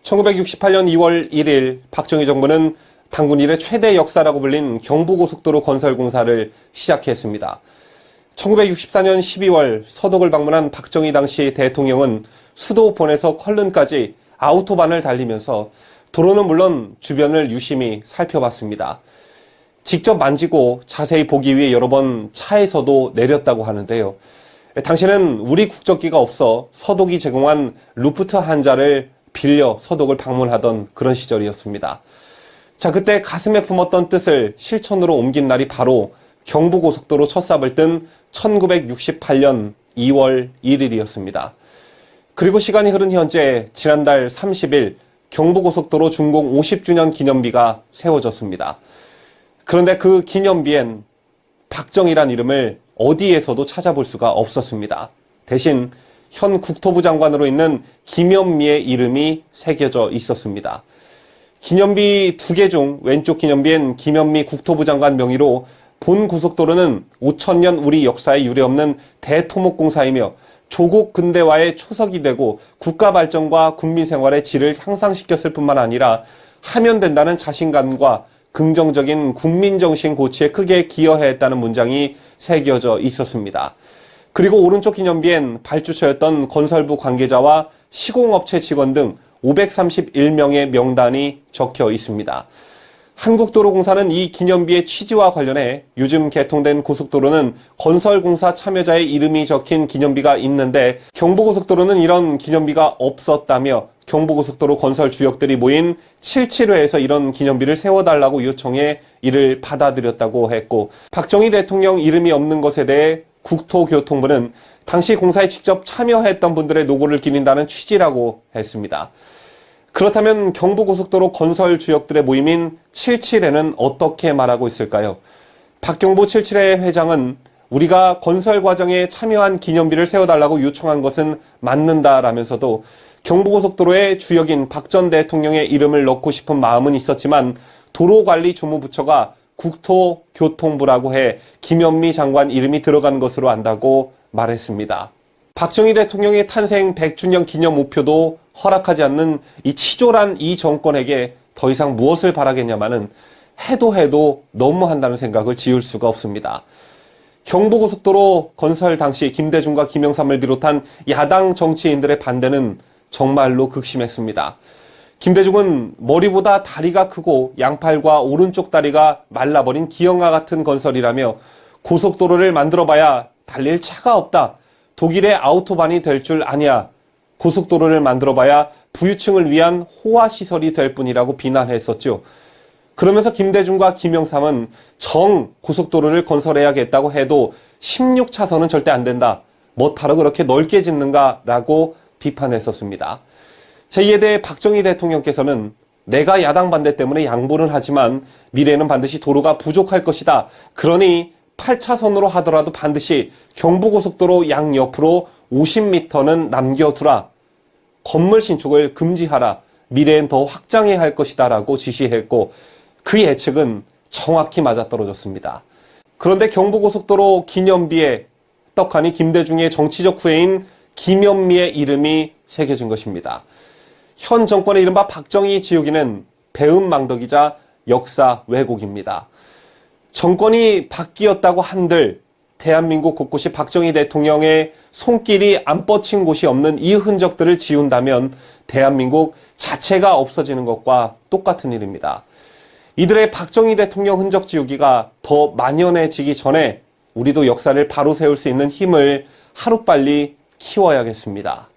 1968년 2월 1일 박정희 정부는 당군 이래 최대 역사라고 불린 경부고속도로 건설 공사를 시작했습니다. 1964년 12월 서독을 방문한 박정희 당시 대통령은 수도 본에서 컬른까지 아우토반을 달리면서 도로는 물론 주변을 유심히 살펴봤습니다. 직접 만지고 자세히 보기 위해 여러 번 차에서도 내렸다고 하는데요. 당시에는 우리 국적기가 없어 서독이 제공한 루프트한자를 빌려 서독을 방문하던 그런 시절이었습니다. 자, 그때 가슴에 품었던 뜻을 실천으로 옮긴 날이 바로 경부고속도로 첫 삽을 뜬 1968년 2월 1일이었습니다. 그리고 시간이 흐른 현재 지난달 30일 경부고속도로 준공 50주년 기념비가 세워졌습니다. 그런데 그 기념비엔 박정희란 이름을 어디에서도 찾아볼 수가 없었습니다. 대신 현 국토부 장관으로 있는 김현미의 이름이 새겨져 있었습니다. 기념비 2개 중 왼쪽 기념비엔 김현미 국토부 장관 명의로 본 고속도로는 5000년 우리 역사에 유례없는 대토목공사이며 조국 근대화의 초석이 되고 국가 발전과 국민 생활의 질을 향상시켰을 뿐만 아니라 하면 된다는 자신감과 긍정적인 국민정신 고취에 크게 기여했다는 문장이 새겨져 있었습니다. 그리고 오른쪽 기념비엔 발주처였던 건설부 관계자와 시공업체 직원 등 531명의 명단이 적혀 있습니다. 한국도로공사는 이 기념비의 취지와 관련해 요즘 개통된 고속도로는 건설공사 참여자의 이름이 적힌 기념비가 있는데 경부고속도로는 이런 기념비가 없었다며 경부고속도로 건설 주역들이 모인 77회에서 이런 기념비를 세워달라고 요청해 이를 받아들였다고 했고, 박정희 대통령 이름이 없는 것에 대해 국토교통부는 당시 공사에 직접 참여했던 분들의 노고를 기린다는 취지라고 했습니다. 그렇다면 경부고속도로 건설 주역들의 모임인 77회는 어떻게 말하고 있을까요? 박경보 77회 회장은 우리가 건설 과정에 참여한 기념비를 세워달라고 요청한 것은 맞는다라면서도 경부고속도로의 주역인 박 전 대통령의 이름을 넣고 싶은 마음은 있었지만 도로관리주무부처가 국토교통부라고 해 김현미 장관 이름이 들어간 것으로 안다고 말했습니다. 박정희 대통령의 탄생 100주년 기념 우표도 허락하지 않는 이 치졸한 이 정권에게 더 이상 무엇을 바라겠냐마는 해도 너무한다는 생각을 지울 수가 없습니다. 경부고속도로 건설 당시 김대중과 김영삼을 비롯한 야당 정치인들의 반대는 정말로 극심했습니다. 김대중은 머리보다 다리가 크고 양팔과 오른쪽 다리가 말라버린 기형아 같은 건설이라며 고속도로를 만들어봐야 달릴 차가 없다. 독일의 아우토반이 될 줄 아냐. 고속도로를 만들어봐야 부유층을 위한 호화시설이 될 뿐이라고 비난했었죠. 그러면서 김대중과 김영삼은 고속도로를 건설해야겠다고 해도 16차선은 절대 안 된다. 뭐하러 그렇게 넓게 짓는가 라고 비판했었습니다. 이에 대해 박정희 대통령께서는 내가 야당 반대 때문에 양보는 하지만 미래에는 반드시 도로가 부족할 것이다. 그러니 8차선으로 하더라도 반드시 경부고속도로 양옆으로 50m는 남겨두라. 건물 신축을 금지하라. 미래엔 더 확장해야 할 것이다 라고 지시했고, 그 예측은 정확히 맞아떨어졌습니다. 그런데 경부고속도로 기념비에 떡하니 김대중의 정치적 후예인 김현미의 이름이 새겨진 것입니다. 현 정권의 이른바 박정희 지우기는 배은망덕이자 역사 왜곡입니다. 정권이 바뀌었다고 한들 대한민국 곳곳이 박정희 대통령의 손길이 안 뻗친 곳이 없는 이 흔적들을 지운다면 대한민국 자체가 없어지는 것과 똑같은 일입니다. 이들의 박정희 대통령 흔적 지우기가 더 만연해지기 전에 우리도 역사를 바로 세울 수 있는 힘을 하루빨리 키워야겠습니다.